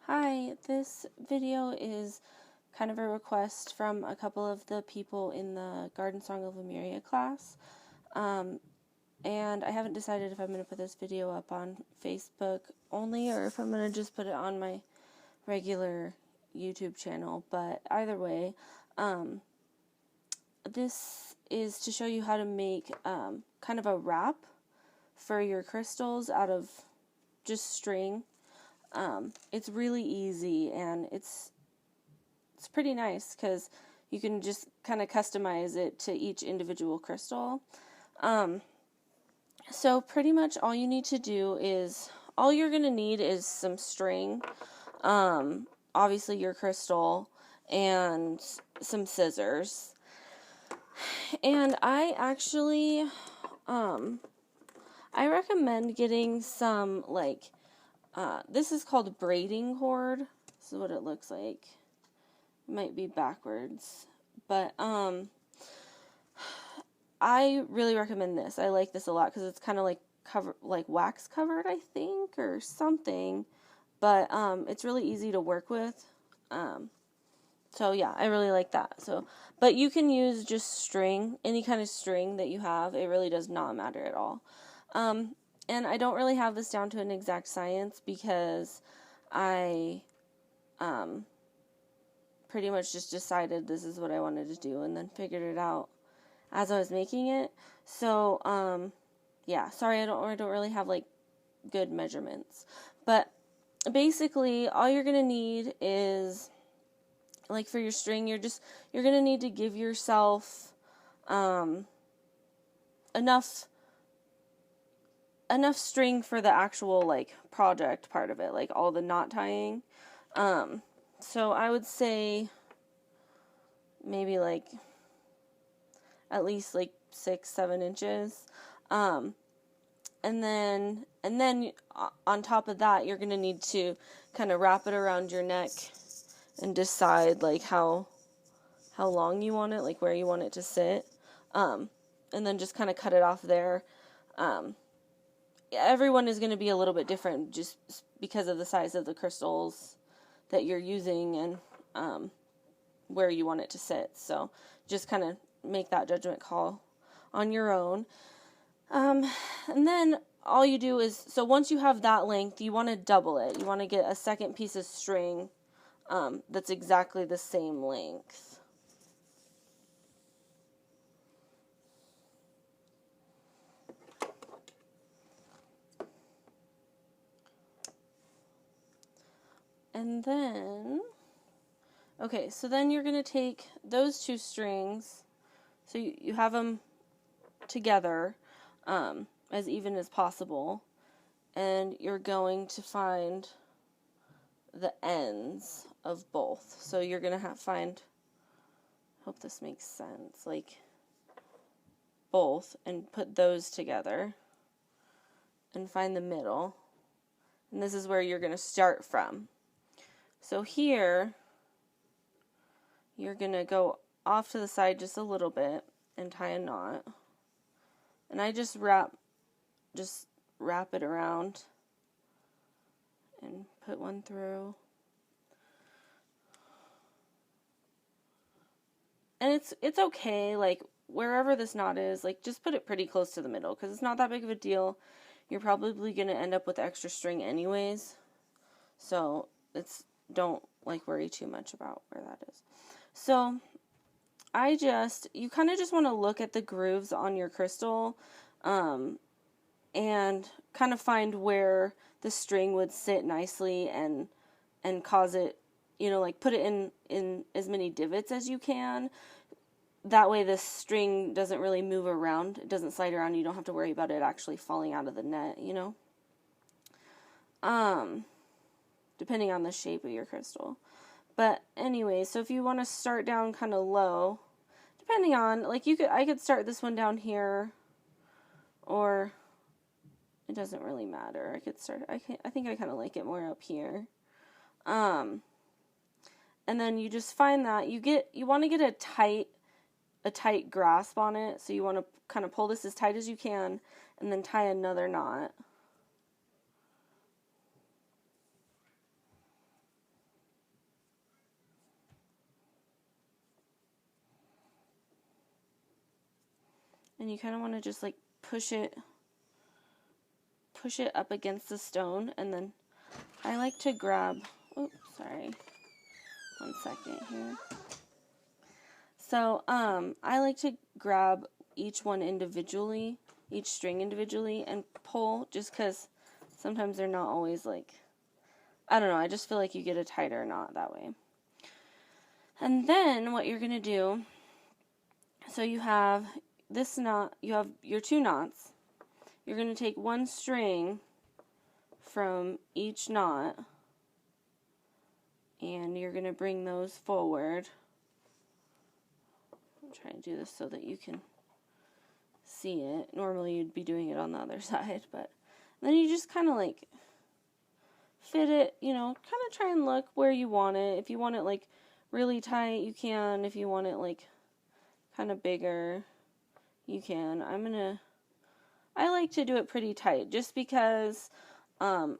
Hi, this video is kind of a request from a couple of the people in the Garden Song of Lemuria class, and I haven't decided if I'm going to put this video up on Facebook only or if I'm going to just put it on my regular YouTube channel, but either way, this is to show you how to make kind of a wrap for your crystals out of just string. It's really easy, and it's pretty nice because you can just kind of customize it to each individual crystal. So pretty much all you need to do is, all you're going to need is some string, obviously your crystal, and some scissors. And I actually, I recommend getting some, this is called braiding cord. This is what it looks like. It might be backwards, but I really recommend this. I like this a lot because it's kind of like wax covered, I think, or something. But it's really easy to work with. So yeah, I really like that. But you can use just string, any kind of string that you have. It really does not matter at all. And I don't really have this down to an exact science because I pretty much just decided this is what I wanted to do and then figured it out as I was making it. So, yeah, sorry, I don't really have good measurements. But basically, all you're going to need is, for your string, you're going to need to give yourself enough string for the actual project part of it, all the knot tying. So I would say maybe at least 6-7 inches. And then on top of that, you're going to need to kind of wrap it around your neck and decide how long you want it, where you want it to sit. And then just kind of cut it off there. Everyone is going to be a little bit different just because of the size of the crystals that you're using and where you want it to sit. So just kind of make that judgment call on your own. And then all you do is, so once you have that length, you want to double it. You want to get a second piece of string that's exactly the same length. And then, okay, so then you're going to take those two strings, so you have them together as even as possible, and you're going to find the ends of both. So you're going to find, hope this makes sense, both, and put those together, and find the middle. And this is where you're going to start from. So here, you're going to go off to the side just a little bit and tie a knot. And I just wrap it around and put one through. And it's okay, wherever this knot is, just put it pretty close to the middle because it's not that big of a deal. You're probably going to end up with extra string anyways. So don't worry too much about where that is. So you kind of just want to look at the grooves on your crystal and kind of find where the string would sit nicely and cause it, put it in as many divots as you can. That way the string doesn't really move around. It doesn't slide around. You don't have to worry about it actually falling out of the net, depending on the shape of your crystal. But anyway, so if you want to start down kind of low, depending on, I could start this one down here, or it doesn't really matter. I think I kind of like it more up here. And then you just find that you want to get a tight grasp on it. So you want to kind of pull this as tight as you can and then tie another knot. and you kind of want to just like push it up against the stone, and then I like to grab, oops, sorry, 1 second here. So, I like to grab each one individually, each string individually, and pull, just because sometimes they're not always like, I don't know, I just feel like you get a tighter knot that way. And then what you're going to do, so you have this knot, you have your 2 knots. You're going to take 1 string from each knot, and you're going to bring those forward. I'm trying to do this so that you can see it. Normally you'd be doing it on the other side, but then you just kind of like fit it, you know, kind of try and look where you want it. If you want it like really tight, you can. If you want it like kind of bigger, you can. I like to do it pretty tight just because you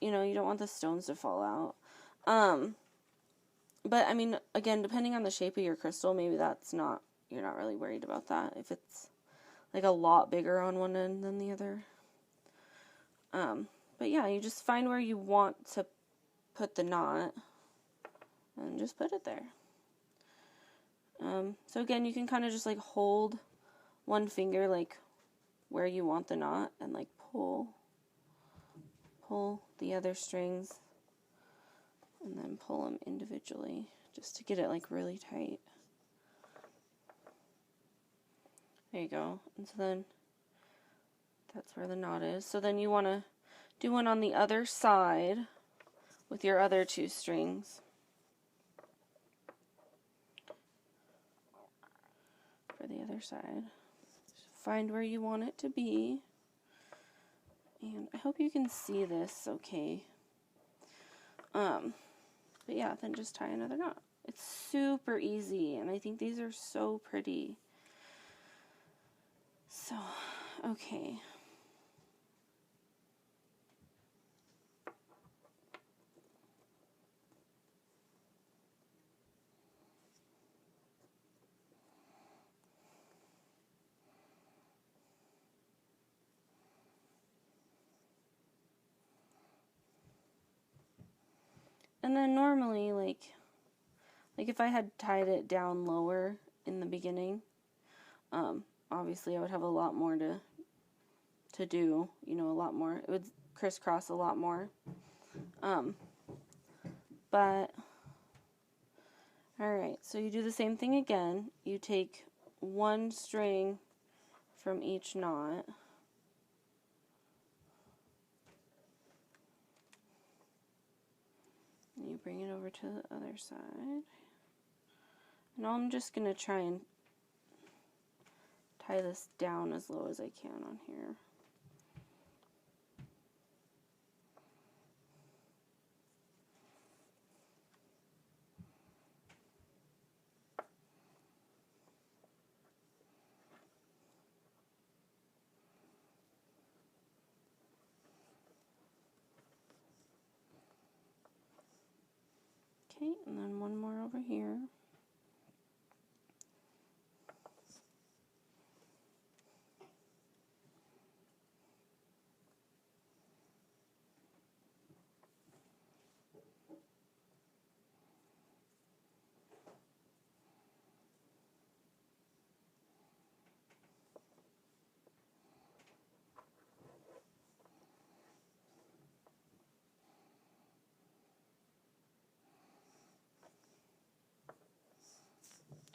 don't want the stones to fall out. But I mean, again, depending on the shape of your crystal, maybe you're not really worried about that if it's like a lot bigger on one end than the other. But yeah, you just find where you want to put the knot and just put it there. So again, you can kind of just like hold one finger like where you want the knot and like pull the other strings and then pull them individually just to get it like really tight. There you go. And so then that's where the knot is. So then you want to do one on the other side with your other 2 strings. For the other side. Just find where you want it to be. And I hope you can see this okay. But yeah, then just tie another knot. It's super easy, and I think these are so pretty. So, okay. And then normally, like if I had tied it down lower in the beginning, obviously I would have a lot more to do, you know, a lot more. It would crisscross a lot more. But, alright, so you do the same thing again. You take 1 string from each knot. And you bring it over to the other side. And I'm just going to try and tie this down as low as I can on here. Okay, and then 1 more over here.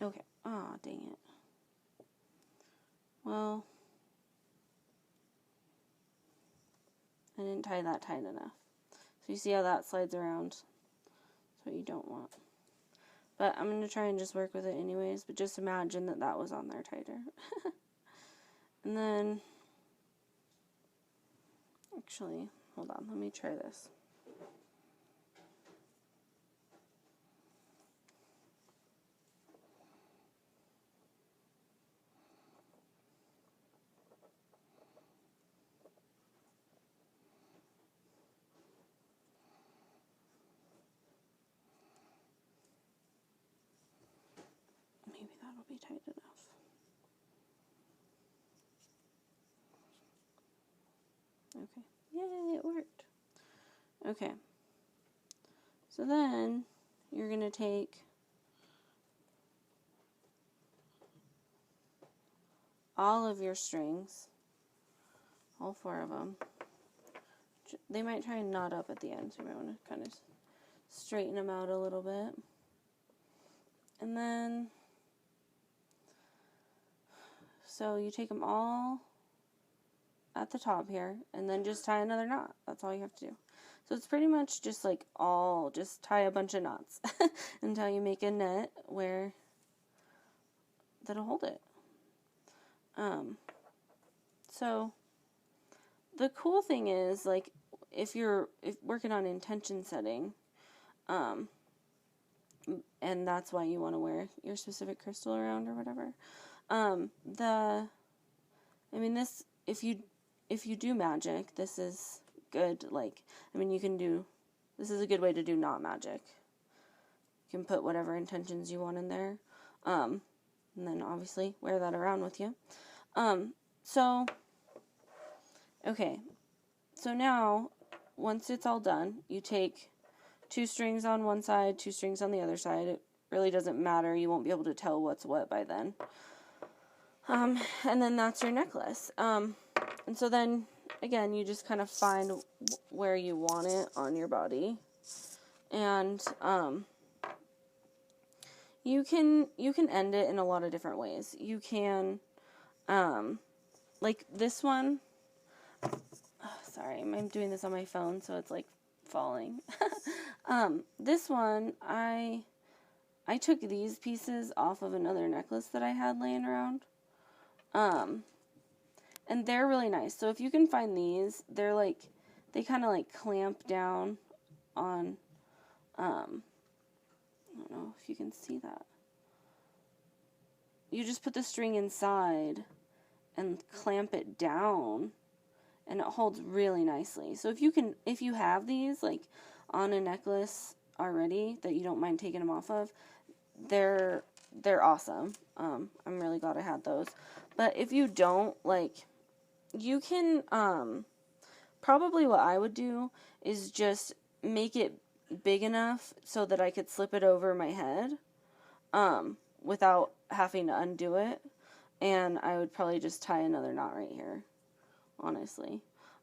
Okay, dang it. Well, I didn't tie that tight enough. So you see how that slides around? That's what you don't want. But I'm going to try and just work with it anyways, but just imagine that that was on there tighter. And then, actually, hold on, let me try this. Maybe that'll be tight enough. Yay, it worked. Okay. So then you're going to take all of your strings, all 4 of them. They might try and knot up at the end, so you might want to kind of straighten them out a little bit. And then, so you take them all at the top here, and then just tie another knot. That's all you have to do. So it's pretty much just like just tie a bunch of knots until you make a net where that'll hold it. So the cool thing is, like, if working on intention setting, and that's why you want to wear your specific crystal around or whatever. If you do magic, this is good. Like, I mean, this is a good way to do not magic. You can put whatever intentions you want in there. And then obviously wear that around with you. Okay. So now, once it's all done, you take 2 strings on one side, 2 strings on the other side. It really doesn't matter. You won't be able to tell what's what by then. And then that's your necklace. And so then, again, you just kind of find where you want it on your body. And you can end it in a lot of different ways. You can, like this one. Sorry, I'm doing this on my phone, so it's like falling. This one, I took these pieces off of another necklace that I had laying around. And they're really nice. So if you can find these, they're like, they kind of like clamp down on, I don't know if you can see that. You just put the string inside and clamp it down, and it holds really nicely. So if you have these like on a necklace already that you don't mind taking them off of, they're awesome. I'm really glad I had those. But if you don't, like, you can, probably what I would do is just make it big enough so that I could slip it over my head, without having to undo it. And I would probably just tie another knot right here, honestly.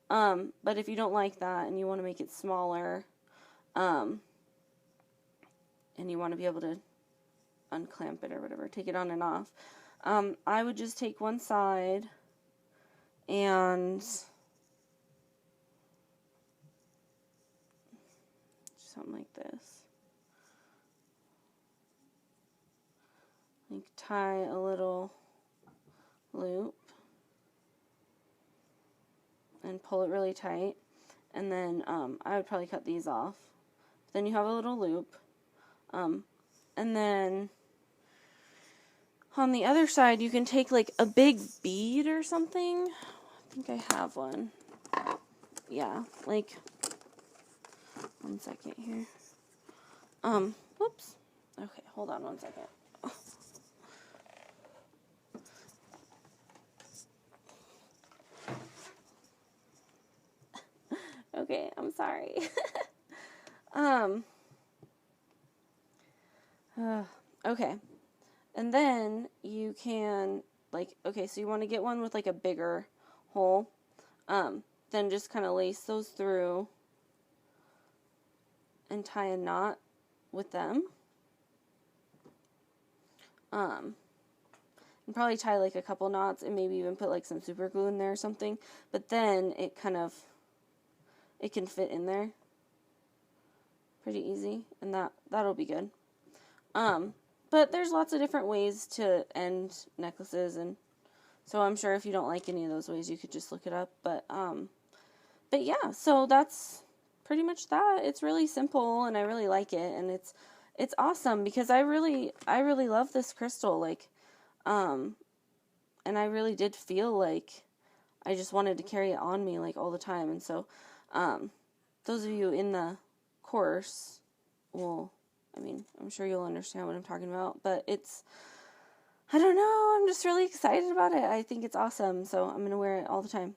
But if you don't like that and you want to make it smaller, and you want to be able to unclamp it or whatever, take it on and off, I would just take one side and something like this. Like tie a little loop and pull it really tight, and then I would probably cut these off. Then you have a little loop, and then on the other side you can take like a big bead or something. I think I have one. Yeah, like, one second here. Whoops. Okay, hold on one second. Okay, I'm sorry. Okay. And then you can, like, okay, so you want to get one with like a bigger hole. Then just kind of lace those through and tie a knot with them. And probably tie like a couple knots and maybe even put like some super glue in there or something. But then it can fit in there pretty easy, and that'll be good. But there's lots of different ways to end necklaces, and so I'm sure if you don't like any of those ways, you could just look it up. But yeah, so that's pretty much that. It's really simple, and I really like it, and it's awesome because I really love this crystal, like, and I really did feel like I just wanted to carry it on me like all the time, and so those of you in the course will, I mean, I'm sure you'll understand what I'm talking about, but I don't know, I'm just really excited about it. I think it's awesome, so I'm going to wear it all the time.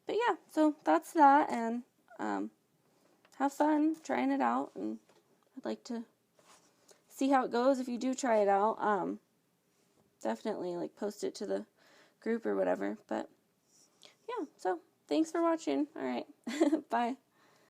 but yeah, so that's that, and have fun trying it out, and I'd like to see how it goes if you do try it out. Definitely like post it to the group or whatever, but yeah, so thanks for watching. All right. Bye.